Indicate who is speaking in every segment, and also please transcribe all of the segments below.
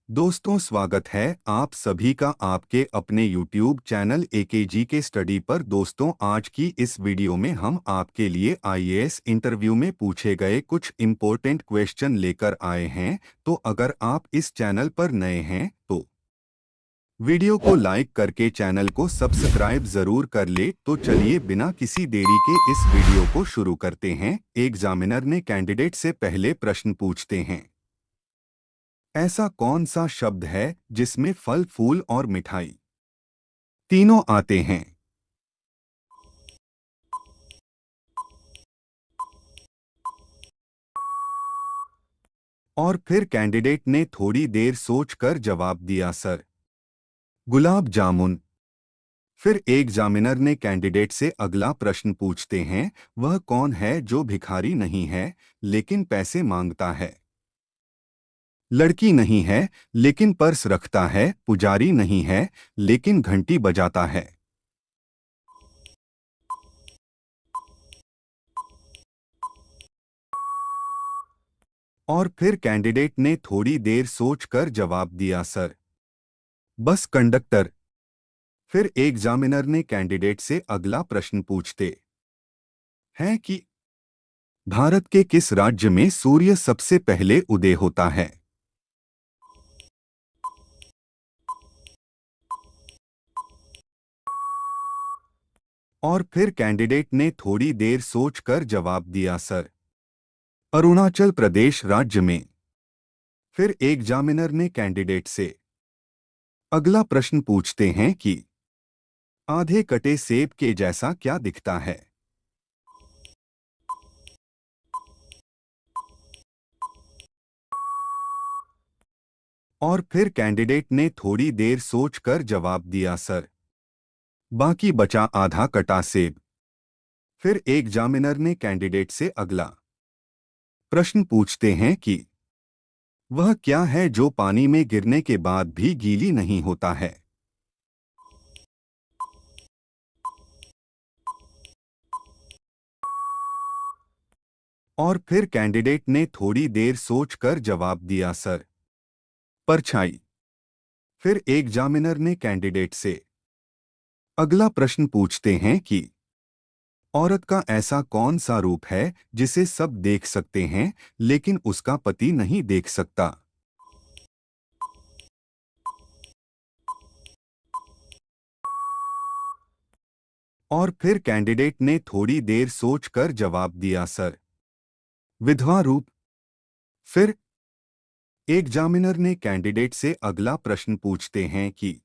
Speaker 1: दोस्तों, स्वागत है आप सभी का आपके अपने YouTube चैनल एकेजी के स्टडी पर। दोस्तों, आज की इस वीडियो में हम आपके लिए आईएएस इंटरव्यू में पूछे गए कुछ इम्पोर्टेंट क्वेश्चन लेकर आए हैं। तो अगर आप इस चैनल पर नए हैं तो वीडियो को लाइक करके चैनल को सब्सक्राइब जरूर कर ले। तो चलिए बिना किसी देरी के इस वीडियो को शुरू करते हैं। एग्जामिनर ने कैंडिडेट से पहले प्रश्न पूछते हैं। ऐसा कौन सा शब्द है जिसमें फल, फूल और मिठाई तीनों आते हैं? और फिर कैंडिडेट ने थोड़ी देर सोचकर जवाब दिया, सर, गुलाब जामुन। फिर एग्जामिनर ने कैंडिडेट से अगला प्रश्न पूछते हैं। वह कौन है जो भिखारी नहीं है लेकिन पैसे मांगता है? लड़की नहीं है लेकिन पर्स रखता है, पुजारी नहीं है लेकिन घंटी बजाता है। और फिर कैंडिडेट ने थोड़ी देर सोचकर जवाब दिया, सर, बस कंडक्टर। फिर एग्जामिनर ने कैंडिडेट से अगला प्रश्न पूछते हैं कि भारत के किस राज्य में सूर्य सबसे पहले उदय होता है? और फिर कैंडिडेट ने थोड़ी देर सोचकर जवाब दिया, सर, अरुणाचल प्रदेश राज्य में। फिर एग्जामिनर ने कैंडिडेट से अगला प्रश्न पूछते हैं कि आधे कटे सेब के जैसा क्या दिखता है? और फिर कैंडिडेट ने थोड़ी देर सोचकर जवाब दिया, सर, बाकी बचा आधा कटा सेब। फिर एग्जामिनर ने कैंडिडेट से अगला प्रश्न पूछते हैं कि वह क्या है जो पानी में गिरने के बाद भी गीली नहीं होता है? और फिर कैंडिडेट ने थोड़ी देर सोचकर जवाब दिया, सर, परछाई। फिर एग्जामिनर ने कैंडिडेट से अगला प्रश्न पूछते हैं कि औरत का ऐसा कौन सा रूप है जिसे सब देख सकते हैं लेकिन उसका पति नहीं देख सकता? और फिर कैंडिडेट ने थोड़ी देर सोचकर जवाब दिया, सर, विधवा रूप। फिर एग्जामिनर ने कैंडिडेट से अगला प्रश्न पूछते हैं कि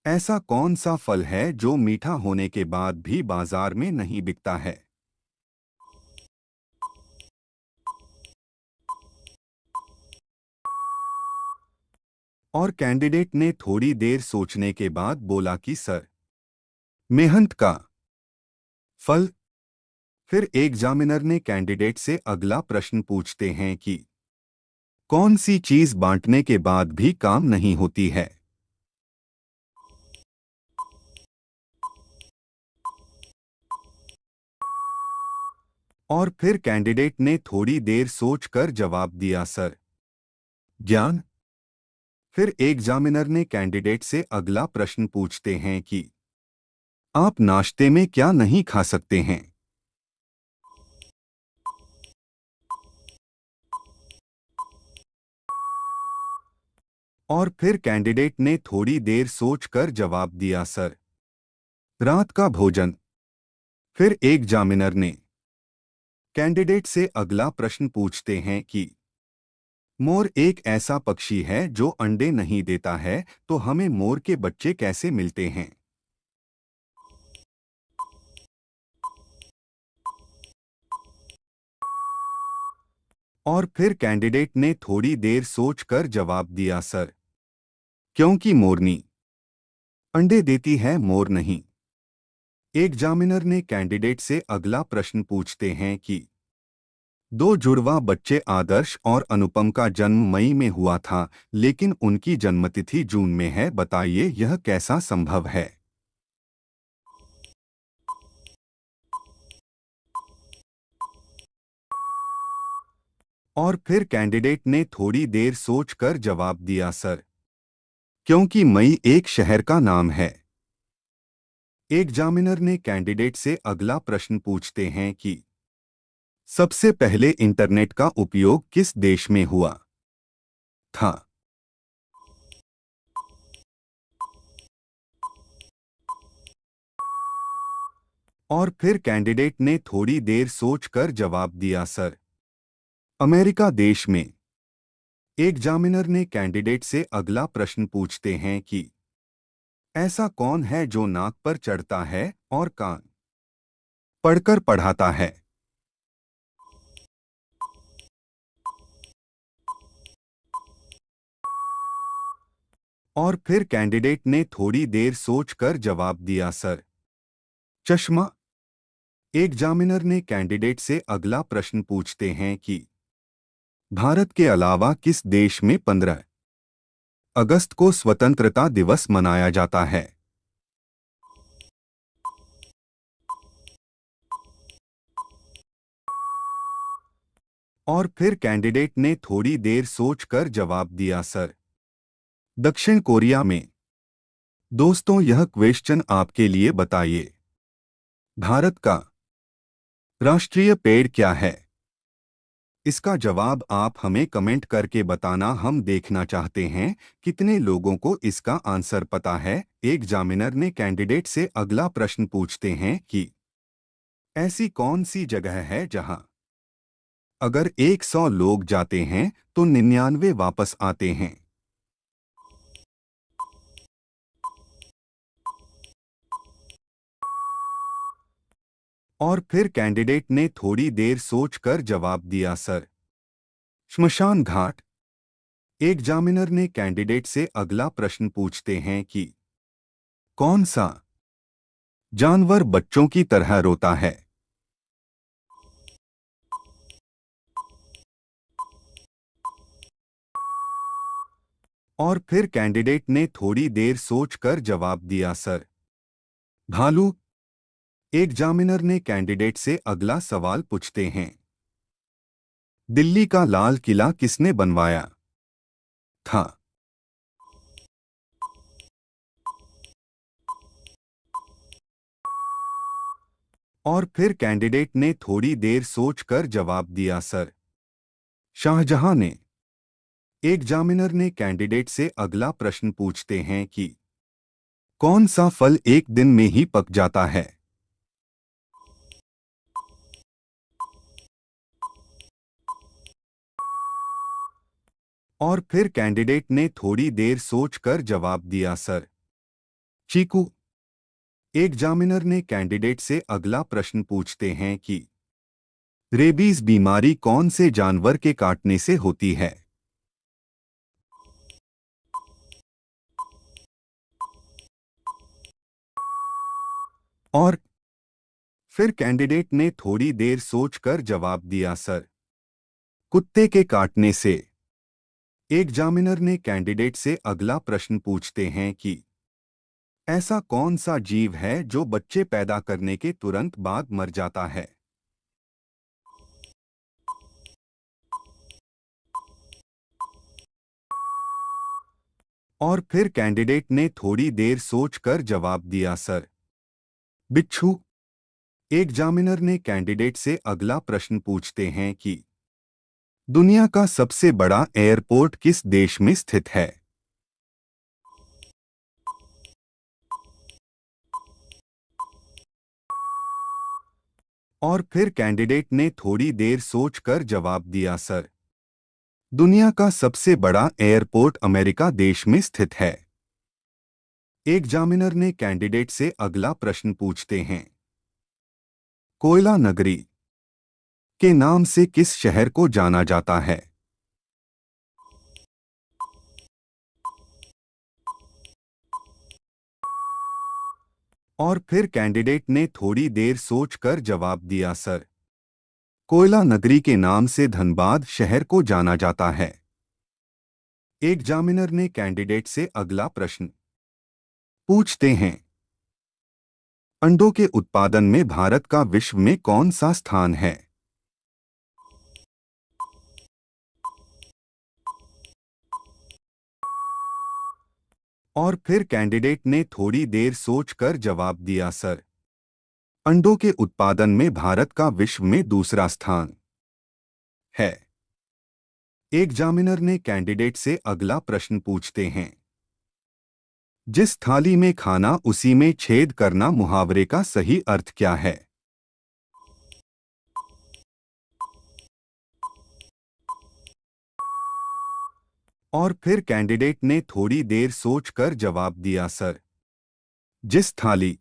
Speaker 1: ऐसा कौन सा फल है जो मीठा होने के बाद भी बाजार में नहीं बिकता है? और कैंडिडेट ने थोड़ी देर सोचने के बाद बोला कि सर, मेहनत का फल। फिर एग्जामिनर ने कैंडिडेट से अगला प्रश्न पूछते हैं कि कौन सी चीज बांटने के बाद भी काम नहीं होती है? और फिर कैंडिडेट ने थोड़ी देर सोचकर जवाब दिया, सर, ज्ञान। फिर एग्जामिनर ने कैंडिडेट से अगला प्रश्न पूछते हैं कि आप नाश्ते में क्या नहीं खा सकते हैं? और फिर कैंडिडेट ने थोड़ी देर सोचकर जवाब दिया, सर, रात का भोजन। फिर एग्जामिनर ने कैंडिडेट से अगला प्रश्न पूछते हैं कि मोर एक ऐसा पक्षी है जो अंडे नहीं देता है, तो हमें मोर के बच्चे कैसे मिलते हैं? और फिर कैंडिडेट ने थोड़ी देर सोचकर जवाब दिया, सर, क्योंकि मोरनी अंडे देती है, मोर नहीं। एग्जामिनर ने कैंडिडेट से अगला प्रश्न पूछते हैं कि दो जुड़वा बच्चे आदर्श और अनुपम का जन्म मई में हुआ था लेकिन उनकी जन्मतिथि जून में है, बताइए यह कैसा संभव है? और फिर कैंडिडेट ने थोड़ी देर सोचकर जवाब दिया, सर, क्योंकि मई एक शहर का नाम है। एग्जामिनर ने कैंडिडेट से अगला प्रश्न पूछते हैं कि सबसे पहले इंटरनेट का उपयोग किस देश में हुआ था। और फिर कैंडिडेट ने थोड़ी देर सोचकर जवाब दिया, सर, अमेरिका देश में। एग्जामिनर ने कैंडिडेट से अगला प्रश्न पूछते हैं कि ऐसा कौन है जो नाक पर चढ़ता है और कान पढ़कर पढ़ाता है। और फिर कैंडिडेट ने थोड़ी देर सोचकर जवाब दिया, सर, चश्मा। एग्जामिनर ने कैंडिडेट से अगला प्रश्न पूछते हैं कि भारत के अलावा किस देश में 15 अगस्त को स्वतंत्रता दिवस मनाया जाता है। और फिर कैंडिडेट ने थोड़ी देर सोचकर जवाब दिया, सर, दक्षिण कोरिया में। दोस्तों, यह क्वेश्चन आपके लिए बताइए, भारत का राष्ट्रीय पेड़ क्या है? इसका जवाब आप हमें कमेंट करके बताना। हम देखना चाहते हैं कितने लोगों को इसका आंसर पता है। एग्जामिनर ने कैंडिडेट से अगला प्रश्न पूछते हैं कि ऐसी कौन सी जगह है जहां अगर 100 लोग जाते हैं तो 99 वापस आते हैं। और फिर कैंडिडेट ने थोड़ी देर सोचकर जवाब दिया, सर, श्मशान घाट। एग्जामिनर ने कैंडिडेट से अगला प्रश्न पूछते हैं कि कौन सा जानवर बच्चों की तरह रोता है? और फिर कैंडिडेट ने थोड़ी देर सोचकर जवाब दिया, सर, भालू। एग्जामिनर ने कैंडिडेट से अगला सवाल पूछते हैं, दिल्ली का लाल किला किसने बनवाया था? और फिर कैंडिडेट ने थोड़ी देर सोचकर जवाब दिया, सर, शाहजहां ने। एग्जामिनर ने कैंडिडेट से अगला प्रश्न पूछते हैं कि कौन सा फल एक दिन में ही पक जाता है? और फिर कैंडिडेट ने थोड़ी देर सोचकर जवाब दिया, सर, चीकू। एग्जामिनर ने कैंडिडेट से अगला प्रश्न पूछते हैं कि रेबीज बीमारी कौन से जानवर के काटने से होती है? और फिर कैंडिडेट ने थोड़ी देर सोचकर जवाब दिया, सर, कुत्ते के काटने से। एग्जामिनर ने कैंडिडेट से अगला प्रश्न पूछते हैं कि ऐसा कौन सा जीव है जो बच्चे पैदा करने के तुरंत बाद मर जाता है? और फिर कैंडिडेट ने थोड़ी देर सोचकर जवाब दिया, सर, बिच्छू। एग्जामिनर ने कैंडिडेट से अगला प्रश्न पूछते हैं कि दुनिया का सबसे बड़ा एयरपोर्ट किस देश में स्थित है? और फिर कैंडिडेट ने थोड़ी देर सोचकर जवाब दिया, सर, दुनिया का सबसे बड़ा एयरपोर्ट अमेरिका देश में स्थित है। एग्जामिनर ने कैंडिडेट से अगला प्रश्न पूछते हैं, कोयला नगरी के नाम से किस शहर को जाना जाता है? और फिर कैंडिडेट ने थोड़ी देर सोचकर जवाब दिया, सर, कोयला नगरी के नाम से धनबाद शहर को जाना जाता है। एग्जामिनर ने कैंडिडेट से अगला प्रश्न पूछते हैं, अंडों के उत्पादन में भारत का विश्व में कौन सा स्थान है? और फिर कैंडिडेट ने थोड़ी देर सोचकर जवाब दिया, सर, अंडों के उत्पादन में भारत का विश्व में दूसरा स्थान है। एग्जामिनर ने कैंडिडेट से अगला प्रश्न पूछते हैं, जिस थाली में खाना उसी में छेद करना मुहावरे का सही अर्थ क्या है? और फिर कैंडिडेट ने थोड़ी देर सोचकर जवाब दिया, सर, जिस थाली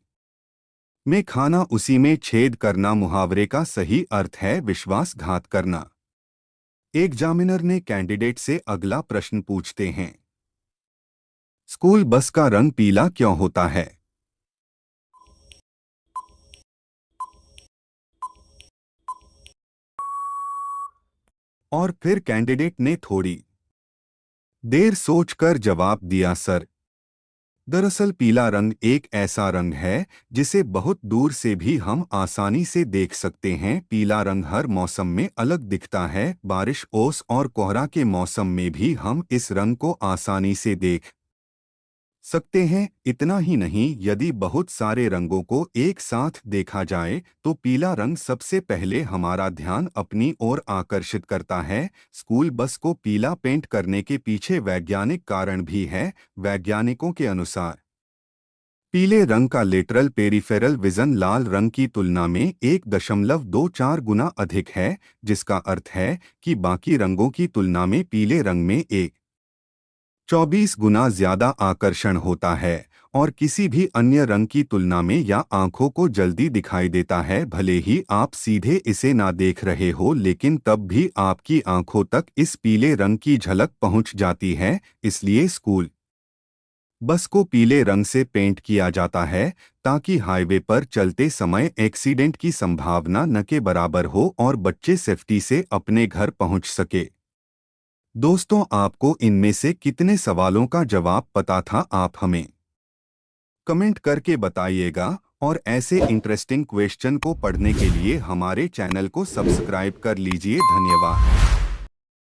Speaker 1: में खाना उसी में छेद करना मुहावरे का सही अर्थ है विश्वासघात करना। एग्जामिनर ने कैंडिडेट से अगला प्रश्न पूछते हैं, स्कूल बस का रंग पीला क्यों होता है? और फिर कैंडिडेट ने थोड़ी देर सोचकर जवाब दिया, सर, दरअसल पीला रंग एक ऐसा रंग है जिसे बहुत दूर से भी हम आसानी से देख सकते हैं। पीला रंग हर मौसम में अलग दिखता है। बारिश, ओस और कोहरा के मौसम में भी हम इस रंग को आसानी से देख सकते हैं। इतना ही नहीं, यदि बहुत सारे रंगों को एक साथ देखा जाए तो पीला रंग सबसे पहले हमारा ध्यान अपनी ओर आकर्षित करता है। स्कूल बस को पीला पेंट करने के पीछे वैज्ञानिक कारण भी है। वैज्ञानिकों के अनुसार पीले रंग का लेटरल पेरिफेरल विजन लाल रंग की तुलना में 1.24 गुना अधिक है, जिसका अर्थ है कि बाकी रंगों की तुलना में पीले रंग में 24 गुना ज्यादा आकर्षण होता है और किसी भी अन्य रंग की तुलना में या आंखों को जल्दी दिखाई देता है। भले ही आप सीधे इसे ना देख रहे हो, लेकिन तब भी आपकी आंखों तक इस पीले रंग की झलक पहुंच जाती है। इसलिए स्कूल बस को पीले रंग से पेंट किया जाता है ताकि हाईवे पर चलते समय एक्सीडेंट की संभावना न के बराबर हो और बच्चे सेफ्टी से अपने घर पहुंच सके। दोस्तों, आपको इनमें से कितने सवालों का जवाब पता था? आप हमें कमेंट करके बताइएगा और ऐसे इंटरेस्टिंग क्वेश्चन को पढ़ने के लिए हमारे चैनल को सब्सक्राइब कर लीजिए। धन्यवाद।